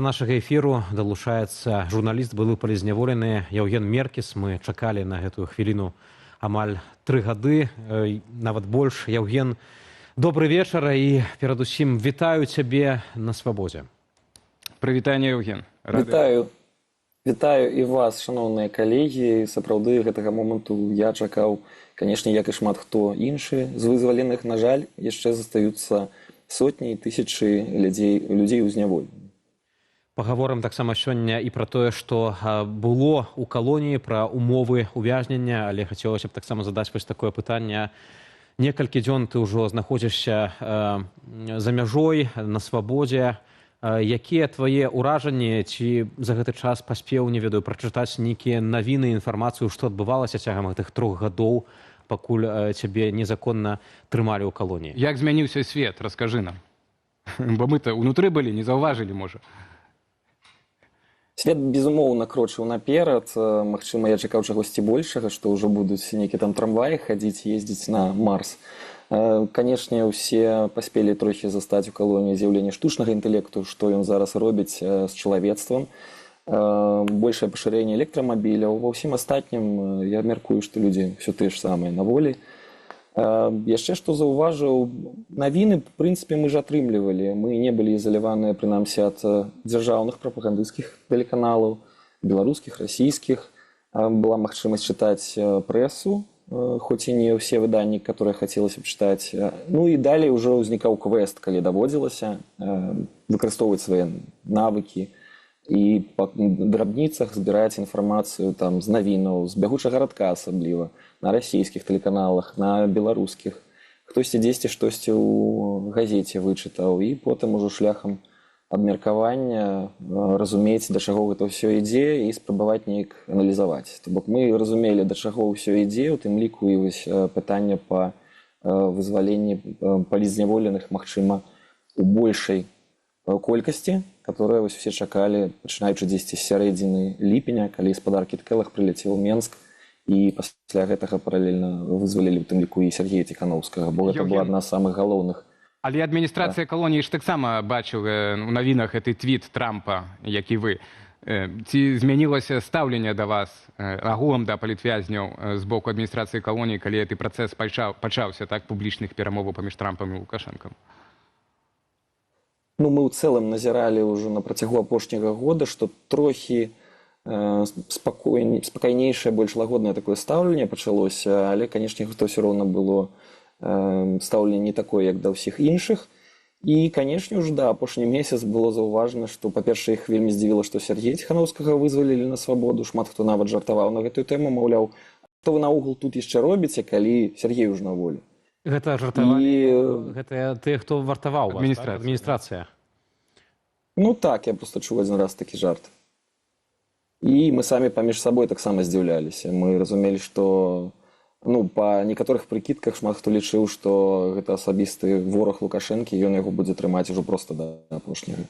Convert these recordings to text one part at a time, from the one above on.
До нашага эфіру далучаецца журналіст, былы палізняволены Яўген Меркіс. Мы чакалі на гэтую хвіліну амаль 3 гады, нават больш. Яўген, добры вечар і перадусім вітаю цябе на свабодзе. Прывітанне, Яўген. Вітаю і вас, шаноўныя калегі. Сапраўды гэтага моманту я чакаў, канешне, як і шмат хто іншы. З вызваленых, на жаль, яшчэ застаюцца сотні і тысячы людзей у зняволенні. Пагаворым таксама сёння і пра тое, што было ў калоніі, пра умовы увязнення, але хацелася б таксама задаць вось такое пытанне. Некалькі дзён ты ўжо знаходзішся за мяжой, на свабодзе. Якія твае ўражанні, ці за гэты час паспеў, не ведаю, прачытаць нейкія навіны, інфармацыю, што адбывалася цягам гэтых 3 гадоў, пакуль цябе незаконна трымалі ў калоніі? Як змяніўся свет? Раскажы нам. Бо мы-то ўнутры былі, не заўважылі, можа. Свет, безумоўна, крочыў наперад. Магчыма, я чакаў чагосьці большага, што ўжо будуць нейкія там трамваі хадзіць, ездзіць на Марс. Канешне, усе паспелі трохі застаць у калоніі з'яўленне штучнага інтэлекту, што ён зараз робіць з чалавецтвам. Большае пашырэнне электрамабіляў. Ва ўсім астатнім я мяркую, што людзі ўсё тыя ж самыя на волі. Яшчэ што заўважыў, навіны, в прынцыпе, мы ж атрымлівалі. Мы не былі ізаляваныя, прынамсі, ад дзяржаўных прапагандысцкіх тэлеканалаў, беларускіх, расійскіх. Была магчымасць чытаць прэсу, хоць і не ўсе выданні, которые хацелася б чытаць. Ну і далей ўжо ўзнікаў квест, калі даводзілася выкарыстоўваць свае навыкі і па драбніцах збіраць інфармацыю там з навінаў, з бягучага радка асабліва, на расійскіх тэлеканалах, на беларускіх. Хтосьці дзесьці штосьці ў газеце вычытаў і потым ужо шляхам абмеркавання разумець, да чаго гэта ўсё ідзе і спрабаваць неяк аналізаваць. То бок мы разумелі, да чаго ўсё ідзе, у тым ліку і вось пытанне па вызваленні палізняволеных, магчыма, у большай колькасці, которые вось усе чакалі, пачынаючы дзесьці з сярэдзіны ліпеня, калі спадар Кіткэлах прылецеў у Менск, і пасля гэтага паралельна вызвалілі, у тым ліку, і Сергея Ціханаўскага, бо гэта была адна з самых галоўных. Але адміністрацыя калоніі ж таксама бачыў у навінах гэты твіт Трампа, як і вы. Ці змянілася стаўленне да вас агулам да палітвязняў з боку адміністрацыі калоніі, калі гэты працэс пачаўся, так, публічных перамоваў паміж Трампам і Лукашэнкам? Ну, мы ў цэлым назіралі ўжо на працягу апошняга года, што трохі спакайнейшае, больш лагоднае такое стаўленне пачалося, але, канешне, гэта ўсё роўна было стаўленне не такое, як да ўсіх іншых. І, канешне, ўжо да апошні месяц было заўважана, што, па-першае, іх вельмі здзівіла, што Сергея Ціханаўскага вызвалілі на свабоду. Шмат хто нават жартаваў на гэтую тэму, маўляў, што вы наогул тут яшчэ робіце, калі Сергей ўжо на волі. Гэта жартавалі, гэта тыя, хто вартаваў вас, так? Адміністрацыя. Ну так, я просто чуў адзін раз такі жарт. І мы самі паміж сабой таксама здзіўляліся. Мы разумелі, што па некаторых прыкідках шмат хто лічыў, што гэта асабісты вораг Лукашэнкі, ён яго будзе трымаць ужо проста да апошняга.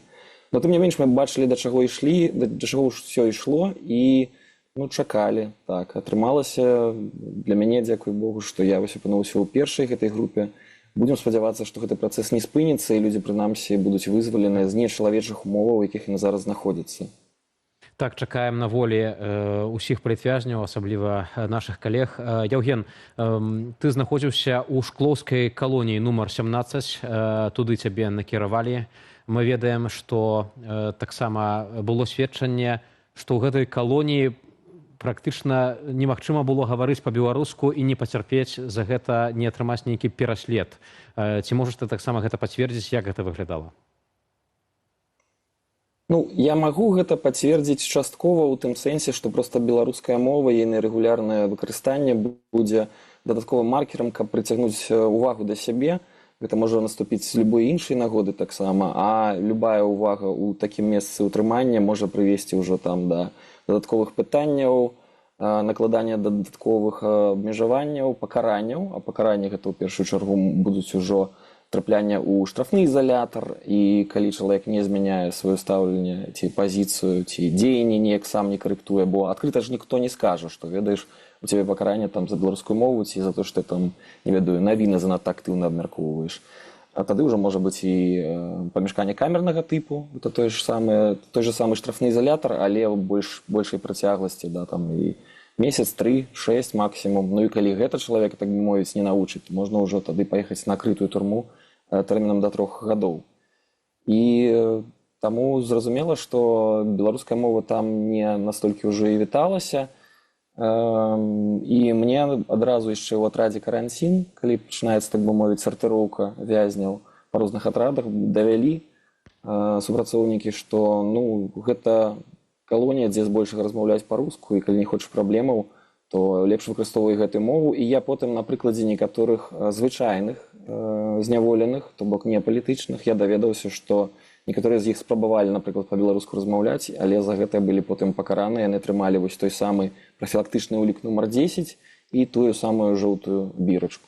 Но тым не менш мы бачылі, да чаго ішлі, да чаго ўсё ішло і чакалі. Так, атрымалася для мяне, дзякуй Богу, што я вось апынуўся ў першай гэтай групе. Будзем спадзявацца, што гэты працэс не спыніцца і людзі, прынамсі, будуць вызваленыя з нечалавечых умоваў, у якіх яны зараз знаходзяцца. Так, чакаем на волі ўсіх палітвязняў, асабліва нашых калег. Яўген, ты знаходзіўся ў шклоўскай калоніі нумар 17, туды цябе накіравалі. Мы ведаем, што таксама было сведчанне, што ў гэтай калоніі практычна немагчыма было гаварыць па-беларуску і не пацярпець за гэта, не атрымаць нейкі пераслед. Ці можаш ты таксама гэта пацвердзіць, як гэта выглядала? Ну, я магу гэта пацвердзіць часткова ў тым сэнсе, што проста беларуская мова, ейнае рэгулярнае выкарыстанне будзе дадатковым маркерам, каб прыцягнуць увагу да сябе. Гэта можа наступіць з любой іншай нагоды таксама, а любая ўвага ў такім месцы ўтрымання можа прывесці ўжо там да дадатковых пытанняў, накладання дадатковых абмежаванняў, пакаранняў, а пакаранні гэта ў першую чаргу будуць ужо трапляння ў штрафны ізалятар, і калі чалавек не змяняе сваё стаўленне ці пазіцыю, ці дзеянне неяк сам не карэктуе, бо адкрыта ж ніхто не скажа, што, ведаеш, у цябе пакаранне там за беларускую мову ці за то, што ты там, не ведаю, навіны занадта актыўна абмяркоўваеш. а тады ўжо можа быць і памяшканне камернага тыпу, это той же самы штрафны ізалятар, але большай працягласці, да, там і месяц, 3-6 максімум. Ну і калі гэта чалавек, так бы мовіць, не навучыць, можна ўжо тады паехаць на крытую турму тэрмінам да 3 гадоў. І таму зразумела, што беларуская мова там не настолькі ўжо і віталася. І мне адразу яшчэ ў атрадзе каранцін, калі пачынаецца, так бы мовіць, сартыроўка вязняў па розных атрадах, давялі супрацоўнікі, што гэта калонія, дзе збольшага размаўляюць па-руску, і калі не хочаш праблемаў, то лепш выкарыстоўвай гэтую мову. І я потым на прыкладзе некаторых звычайных зняволеных, то бок не палітычных, я даведаўся, што некаторыя з іх спрабавалі, напрыклад, па-беларуску размаўляць, але за гэта былі потым пакараныя, яны атрымалі вось той самы прафілактычны ўлік нумар 10 і тую самую жоўтую бірачку.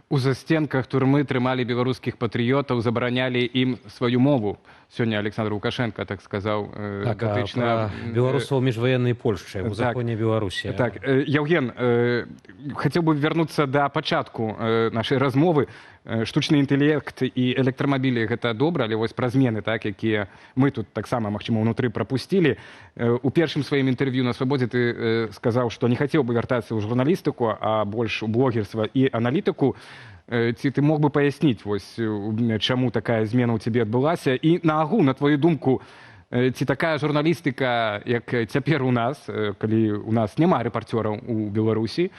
У застенках турмы трымалі беларускіх патрыётаў, забаранялі ім сваю мову. Сёння Александр Лукашенко так сказаў датычна беларусаў міжваеннай Польшчы у законе Беларусі. Так, Яўген, хацеў бы вярнуцца да пачатку нашай размовы. Штучны інтэлект і электрамабілі гэта добра, але вось пра змены, так, якія мы тут таксама, магчыма, ўнутры прапусцілі. У першым сваім інтэрв'ю на Свабодзе ты сказаў, што не хацеў бы вяртацца ў журналістыку, а больш у блогерства і аналітыку. Ці ты мог бы паясніць, вось, чаму такая змена ў цябе адбылася? І наогул, на твою думку, ці такая журналістыка, як цяпер у нас, калі у нас няма рэпарцёраў у Беларусі,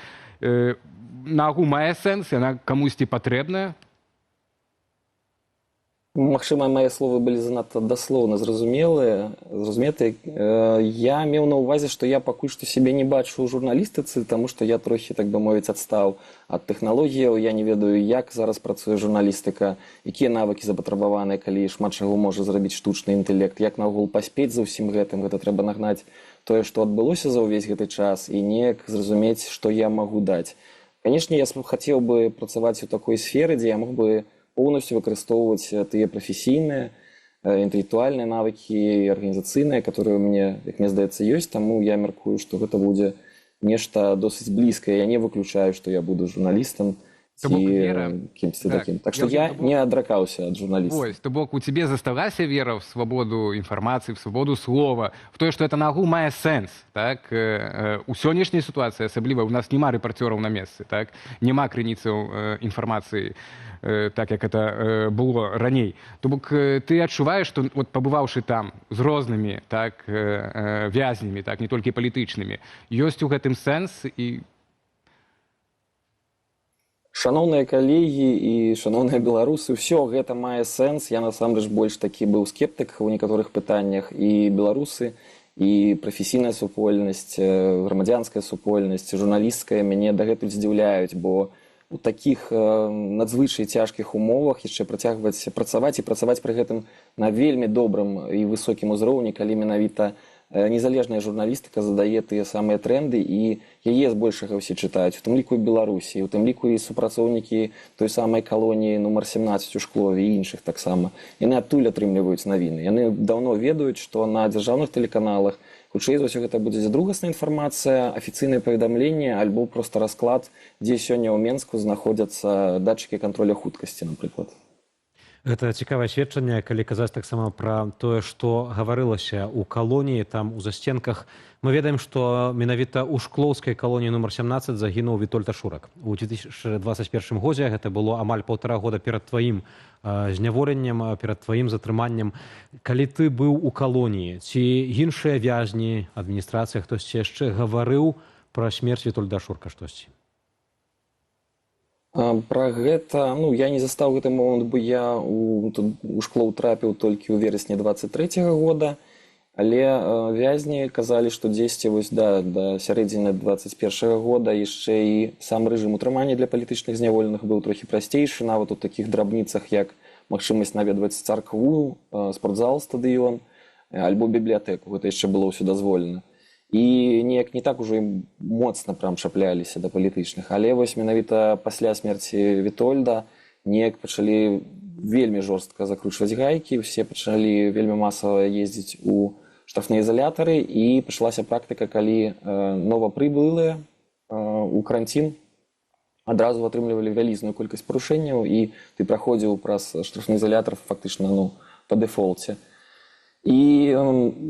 наогул мае сэнс, яна камусьці патрэбная? Магчыма, мае словы былі занадта даслоўна зразумелыя. Я меў на ўвазе, што я пакуль што сябе не бачу ў журналістыцы, таму што я трохі, так бы мовіць, адстаў ад тэхналогіяў. Я не ведаю, як зараз працуе журналістыка, якія навыкі запатрабаваныя, калі шмат чаго можа зрабіць штучны інтэлект, як наогул паспець за ўсім гэтым. Гэта трэба нагнаць тое, што адбылося за ўвесь гэты час, і неяк зразумець, што я магу даць. Канешне, я хацеў бы працаваць у такой сферы, дзе я мог бы полностью выкарыстоўваць тыя прафесійныя, інтэлектуальныя навыкі, арганізацыйныя, которые у мяне, як мне здаецца, ёсць, таму я мяркую, што гэта будзе нешта досыць блізкае. Я не выключаю, што я буду журналістам ці кімсьці такім. Так што я не адракаўся ад журналістаў. Ось, то бок у цябе засталася вера в свабоду інфармацыі, в свабоду слова, в тое, што это наогул мае сэнс, так? У сённяшняй сітуацыі, асабліва, у нас няма рэпарцёраў на месцы, так? Няма крыніцаў інфармацыі, так як это было раней. То бок ты адчуваеш, што от, пабываўшы там з рознымі, так, вязнямі, так, не толькі палітычнымі, ёсць у гэтым сэнс і... Шаноўныя калегі і шаноўныя беларусы, ўсё гэта мае сэнс. Я насамрэч больш такі быў скептык у некаторых пытаннях. І беларусы, і прафесійная супольнасць, грамадзянская супольнасць, журналісцкая мяне дагэтуль здзіўляюць, бо у такіх надзвычай цяжкіх умовах яшчэ працягваць працаваць і працаваць пры гэтым на вельмі добрым і высокім узроўні, калі менавіта незалежная журналістыка задае тыя самыя тренды, і яе збольшага ўсе чытаюць, у тым ліку і Беларусі, у тым ліку і супрацоўнікі той самай калоніі нумар 17 у Шклове і іншых таксама. Яны адтуль атрымліваюць навіны. Яны даўно ведаюць, што на дзяржаўных тэлеканалах хутчэй за ўсё гэта будзе другасная інфармацыя, афіцыйнае паведамленне альбо проста расклад, дзе сёння ў Менску знаходзяцца датчыкі кантроля хуткасці, напрыклад. Гэта цікавае сведчанне, калі казаць таксама пра тое, што гаварылася ў калоніі, там у застенках. Мы ведаем, што менавіта ў шклоўскай калоніі нумар 17 загінуў Вітольд Ашурак. У 2021 годзе гэта было амаль 1,5 года перад тваім зняволеннем, перад тваім затрыманнем. Калі ты быў у калоніі, ці іншыя вязні, адміністрацыя, хтосьці яшчэ гаварыў пра смерць Вітольда Ашурка штосьці? Пра гэта, я не застаў гэты момант, бо я у Шклоў трапіў толькі ў верасні 23-го года, але вязні казалі, што дзесьці да сярэдзіны 21-го года яшчэ і сам рэжым утрымання для палітычных зняволеных быў трохі прасцейшы, нават у такіх драбніцах, як магчымасць наведваць царкву, спортзал, стадыён, альбо бібліятэку. Гэта яшчэ было ўсё дазволена. І неяк не так ужо і моцна прям чапляліся да палітычных. Але вось менавіта пасля смерці Вітольда неяк пачалі вельмі жорстка закручваць гайкі, усе пачалі вельмі масава ездзіць у штрафныя ізалятары, і пачалася практыка, калі новапрыбылыя у каранцін адразу атрымлівалі вялізную колькасць парушэнняў, і ты праходзіў праз штрафны изолятор фактычна па дэфолце. І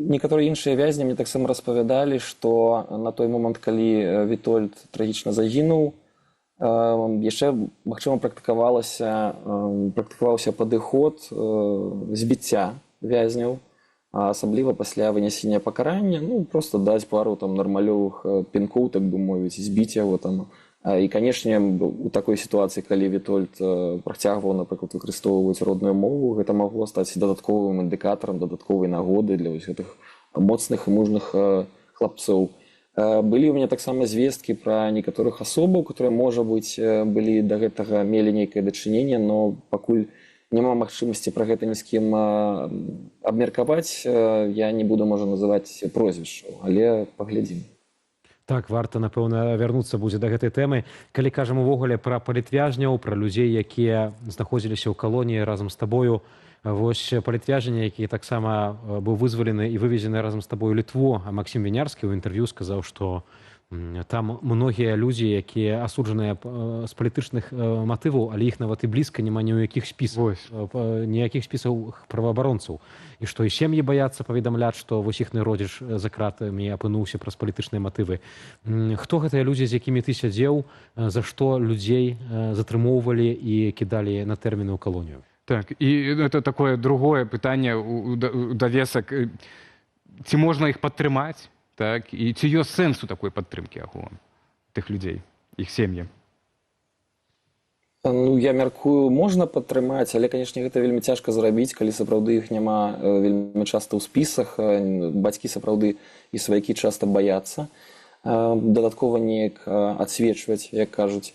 некаторыя іншыя вязні мне таксама распавядалі, што на той момант, калі Вітольд трагічна загінуў, яшчэ, магчыма, практыкаваўся падыход збіцця вязняў, а асабліва пасля вынясення пакарання, проста даць пару нармалёвых пінкоў, так бы мовіць, збіць яго там. І, канешне, у такой сітуацыі, калі Вітольд працягваў, напрыклад, выкарыстоўваць родную мову, гэта магло стаць дадатковым індыкатарам, дадатковай нагоды для гэтых моцных і мужных хлапцоў. Былі ў мяне таксама звесткі пра некаторых асобаў, которые, можа быць, былі да гэтага мелі нейкае дачыненне, но пакуль няма магчымасці пра гэта ні з кім абмеркаваць, я не буду, можа, называць прозвішчаў, але паглядзім. Так, варта, напэўна, вярнуцца будзе да гэтай тэмы. Калі кажам увогуле пра палітвязняў, пра людзей, якія знаходзіліся ў калоніі разам з табою, вось палітвязень, які таксама быў вызвалены і вывезены разам з табою ў Літву, Максім Вінярскі ў інтэрв'ю сказаў, што там многія людзі, якія асуджаныя з палітычных матываў, але іх нават і блізка няма ніякіх спісаў праваабаронцаў. І што і сем'і баяцца паведамляць, што вось іхны родзіч за кратамі апынуўся праз палітычныя матывы. Хто гэтыя людзі, з якімі ты сядзеў, за што людзей затрымоўвалі і кідалі на тэрміны ў калонію? Так, і это такое другое пытанне у давесак. Ці можна іх падтрымаць? Так, і ці ёсць сэнс у такой падтрымкі агулам тых людзей, іх сем'і? Я мяркую, можна падтрымаць, але, канешне, гэта вельмі цяжка зрабіць, калі сапраўды іх няма вельмі часта ў спісах, бацькі сапраўды і сваякі часта баяцца дадаткова неяк адсвечваць, як кажуць.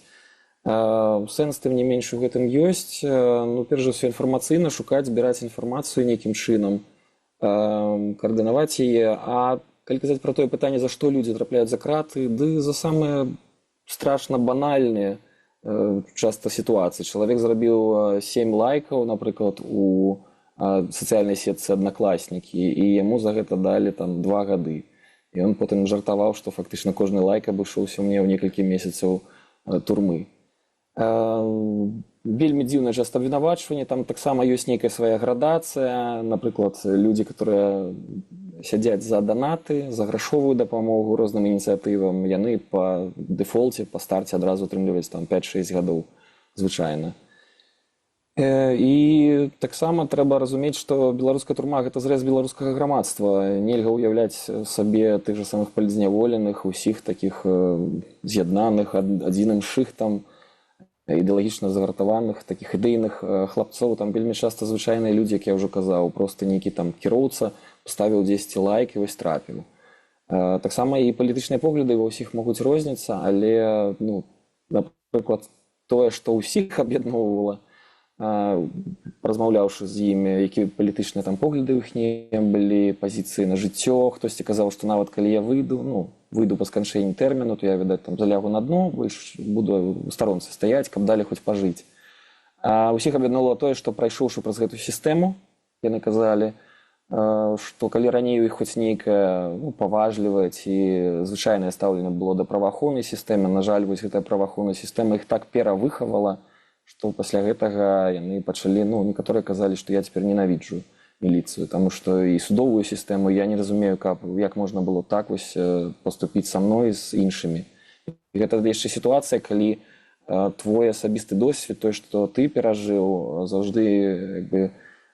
Сэнс тым не менш у гэтым ёсць. Перш за ўсё, інфармацыйна шукаць, збіраць інфармацыю нейкім чынам, каардынаваць яе. А калі казаць пра тое пытанне, за што людзі трапляюць за краты, ды за самыя страшна банальныя часта сітуацыі. Чалавек зрабіў 7 лайкаў, напрыклад, у сацыяльнай сетцы «Аднакласнікі», і яму за гэта далі 2 гады. І ён потым жартаваў, што фактычна кожны лайк абышоўся мне ў некалькі месяцаў турмы. Вельмі дзіўнае часта абвінавачванне, там таксама ёсць нейкая свая градацыя, напрыклад, людзі, которые сядзяць за данаты, за грашовую дапамогу розным ініцыятывам, яны па дэфолце, па старце адразу атрымліваюць 5-6 гадоў звычайна. І таксама трэба разумець, што беларуская турма – гэта зрэз беларускага грамадства. Нельга ўяўляць сабе тых жа самых палітзняволеных, усіх такіх з'яднаных адзіным шыхтам, ідэалагічна загартаваных, такіх ідэйных хлапцоў. Там вельмі часта звычайныя людзі, як я ўжо казаў, проста нейкі кіроўца ставіў 10 лайк і вось трапіў. Таксама і палітычныя погляды ва ўсіх могуць розніцца, але, напрыклад, тое, што ўсіх аб'ядноўвала, размаўляўшы з імі, якія палітычныя погляды ў іхнія былі, пазіцыі на жыццё. Хтосьці казаў, што нават калі я выйду па сканчэнні тэрміну, то я, відаць, залягу на дно, буду ў старонцы стаяць, каб далі хоць пажыць. Усіх аб'ядноўвала тое, што прайшоўшы праз гэту сістэму, яны казалі, што калі раней у іх хоць нейкае паважлівае ці звычайнае стаўленне было да праваахоўнай сістэмы, на жаль, вось гэтая праваахоўная сістэма іх так перавыхавала, што пасля гэтага яны пачалі, некаторыя казалі, што я цяпер ненавіджу міліцыю, таму што і судовую сістэму я не разумею, як можна было так вось паступіць са мной з іншымі. І гэта яшчэ сітуацыя, калі твой асабісты досвед, той, што ты перажыў, заўжды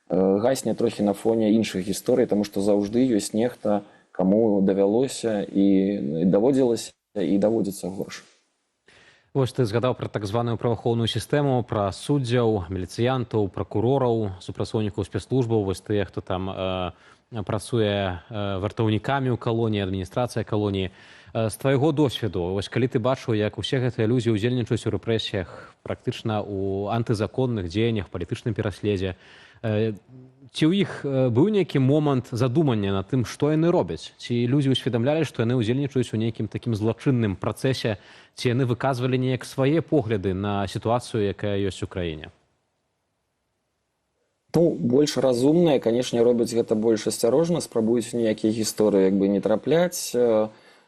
гасне трохі на фоне іншых гісторый, таму што заўжды ёсць нехта, каму давялося і даводзілася і даводзіцца горш. Вось ты згадаў пра так званую праваахоўную сістэму, пра суддзяў, міліцыянтаў, пракурораў, супрацоўнікаў спецслужбаў, вось тыя, хто там працуе вартаўнікамі ў калоніі, адміністрацыя калоніі. З твайго досведу, вось калі ты бачыў, як усе гэтыя людзі ўдзельнічаюць у рэпрэсіях, практычна ў антызаконных дзеяннях, палітычным пераследзе, ці ў іх быў нейкі момант задумання над тым, што яны робяць? Ці людзі ўсведамлялі, што яны ўдзельнічаюць у нейкім такім злачынным працэсе, ці яны выказвалі неяк свае погляды на сітуацыю, якая ёсць у краіне? Больш разумныя, канешне, робяць гэта больш асцярожна, спрабуюць ніякія гісторыі не трапляць.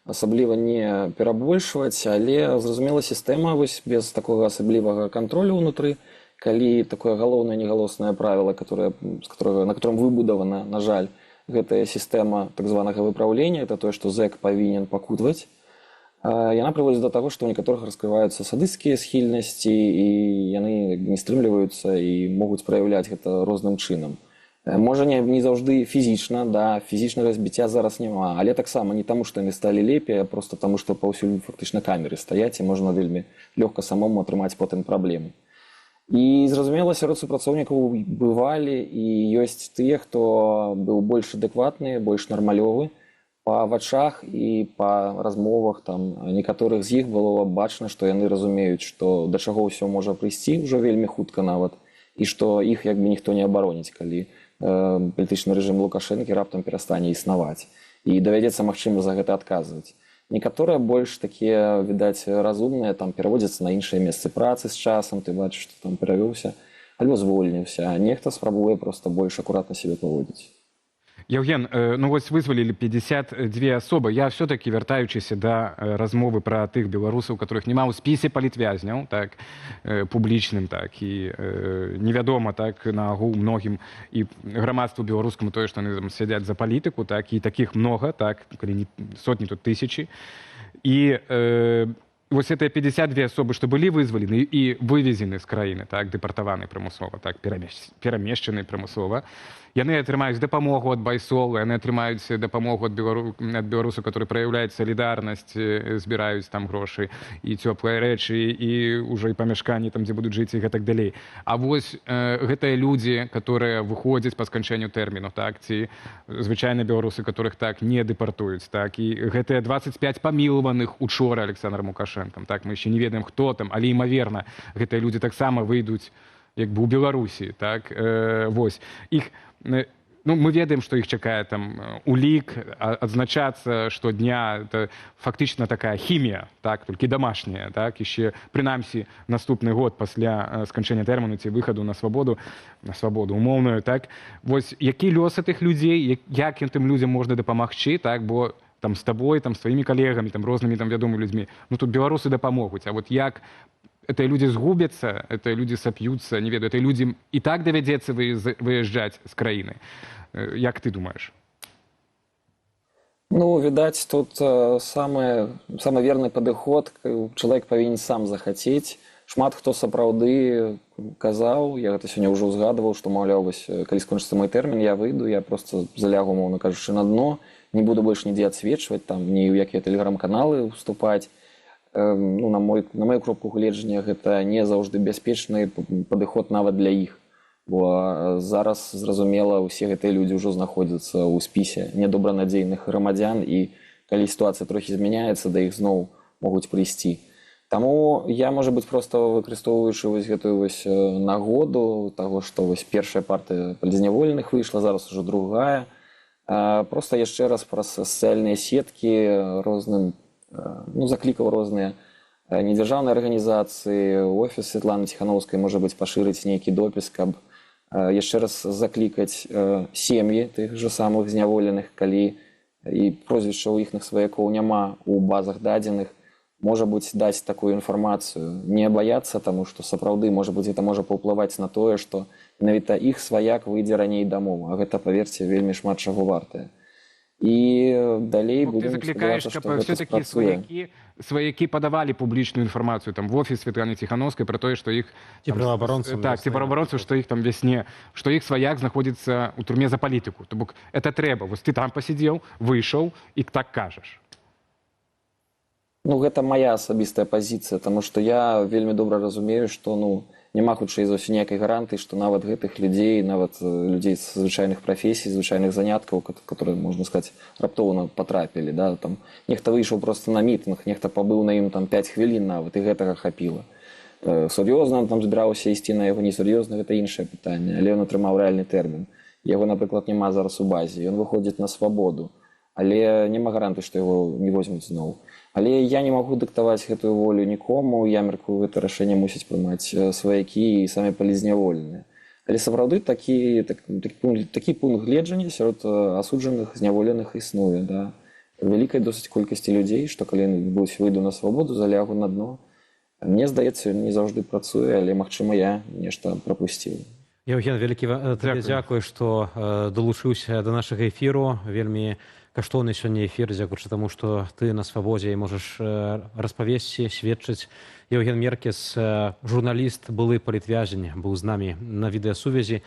асабліва не перабольшваць, але зразумела сістэма вось без такога асаблівага кантролю ўнутры, калі такое галоўнае негалоснае правіла, на котором выбудавана, на жаль, гэтая сістэма так званага выпраўлення, это тое, што зэк павінен пакутваць, яна прыводзіць да таго, што ў некаторых раскрываюцца садысцкія схільнасці і яны не стрымліваюцца і могуць праяўляць гэта розным чынам. Можа, не заўжды фізічна, да, фізічнага збіцця зараз няма, але таксама не таму, што яны сталі лепей, а проста таму, што паўсюль фактычна камеры стаяць і можна вельмі лёгка самому атрымаць потым праблемы. І, зразумела, сярод супрацоўнікаў бывалі і ёсць тыя, хто быў больш адэкватны, больш нармалёвы. Па вачах і па размовах там некаторых з іх было бачна, што яны разумеюць, што да чаго ўсё можа прыйсці ўжо вельмі хутка нават, і што іх як бы ніхто не абароніць, калі палітычны рэжым Лукашэнкі раптам перастане існаваць. І давядзецца, магчыма, за гэта адказваць. Некаторыя больш такія, відаць, разумныя, там пераводзяцца на іншыя месцы працы з часам, ты бачыш, што там перавёўся, альбо звольніўся, а нехта спрабуе проста больш акуратна сябе паводзіць. Евген, ну вось вызвалілі 52 асобы. Я все-таки, вяртаючыся да размовы пра тых беларусаў, которых няма ў спісе палітвязняў, так, публічным, так, і невядома, так, на агул многім і грамадству беларускаму тое, што яны там сядзяць за палітыку, так, і такіх многа, так, калі не сотні, тут тысячи. І вось гэтыя 52 асобы, што былі вызвалены і вывезены з краіны, так, дэпартаваны прымусова, так, перамешчаны прымусова, яны атрымаюць дапамогу ад байсол, яны атрымаюць дапамогу ад беларусаў, которые праяўляюць салідарнасць, збіраюць там грошы і цёплыя рэчы, і ўжо і памяшканні там, дзе будуць жыць, і гэтак далей. А вось гэтыя людзі, которые выходзяць па сканчэнню тэрміну, так, ці звычайныя беларусы, которых так не дэпартуюць, так, і гэтыя 25 памілаваных учора Александром Лукашэнкам, так, мы яшчэ не ведаем, хто там, але імаверна, гэтыя людзі таксама выйдуць як бы ў Беларусі, так, вось. Іх, ну, мы ведаем, што іх чакае там улік, адзначацца штодня, это фактычна такая хімія, так, толькі дамашняя, так, яшчэ, прынамсі, наступны год пасля сканчэння тэрміну ці выхаду на свабоду умоўную, так. Вось, які лёс тых людзей, як тым людзям можна дапамагчы, так, бо там з табой, там, з тваімі калегамі, там, рознымі там вядомымі людзьмі, ну, тут беларусы дапамогуць, а вот як это люди згубятся, это люди сопьются, не ведаю, это людям и так доведется выезжать с краины. Як ты думаешь? Ну, видать, тут самый верный падыход, чалавек павінен сам захацець. Шмат хто сапраўды казаў, я гэта сёння ўжо ўзгадываў, што, маўляў, вось, калі скончыцца мой тэрмін, я выйду, я просто залягу, умоўна кажучы, на дно, не буду больш нідзе адсвечваць, там, ні ў якія тэлеграм-каналы ўступаць. Ну, на мою кропку гледжання гэта не заўжды бяспечны падыход нават для іх, бо зараз, зразумела, усе гэтыя людзі ўжо знаходзяцца ў спісе недобранадзейных грамадзян, і калі сітуацыя трохі змяняецца, да іх зноў могуць прыйсці. Таму я, можа быць, проста выкарыстоўваючы вось гэтую вось нагоду таго, што вось першая партыя палізняволеных выйшла, зараз ужо другая, проста яшчэ раз праз сацыяльныя сеткі розным, ну, заклікаў розныя недзяржаўныя арганізацыі, офіс Светланы Ціхановскай, можа быць, пашырыць нейкі допіс, каб яшчэ раз заклікаць сем'і тых жа самых зняволеных, калі і прозвішча ў іхных сваякоў няма ў базах дадзеных, можа быць, даць такую інфармацыю, не баяцца, таму што сапраўды, можа быць, гэта можа паўплываць на тое, што менавіта іх сваяк выйдзе раней дамоў, а гэта, паверце, вельмі шмат чаго вартае. І далей будем спадзявацца, што гэта спрацуе. Сваякі падавалі публічную інфармацыю там в офіс Светланы Ціхановскай пра тое, што іх ці праваабаронцаў, так, ці праваабаронцаў, што іх там вясне, што іх сваяк знаходзіцца ў турме за палітыку. То бок это трэба. Вось ты там пасядзеў, выйшаў і так кажаш. Ну, гэта моя асабістая пазіцыя, таму што я вельмі добра разумею, што, ну, няма хутчэй зусім ніякай гарантыі, што нават гэтых людзей, нават людзей з звычайных прафесій, звычайных заняткаў, которые, можна сказаць, раптоўна патрапілі, да, там нехта выйшаў проста на мітынг, нехта пабыў на ім там 5 хвілін нават, і гэтага хапіла. Сур'ёзна там збіраўся ісці на яго, несур'ёзна, гэта іншае пытанне, але ён атрымаў рэальны тэрмін. Яго, напрыклад, няма зараз у базе, ён выходзіць на свабоду, але няма гарантыі, што яго не возьмуць зноў. Але я не магу дыктаваць гэтую волю нікому, я мяркую, гэта рашэнне мусіць прымаць сваякі і самі палізняволеныя. Але сапраўды такі пункт гледжання сярод асуджаных, зняволеных існуе, да. вялікай досыць колькасці людзей, што калі выйду на свабоду, залягу на дно. Мне здаецца, не заўжды працуе, але, магчыма, я нешта прапусціў. Євген, вялікі табе дзякуй, што далучыўся да нашага эфіру. Вельмі каштоўны сёння эфір, дзякуючы таму, што ты на свабодзе і можаш распавесці, сведчыць. Євген Меркес, журналіст, былы палітвязень, быў з намі на відэасувязі.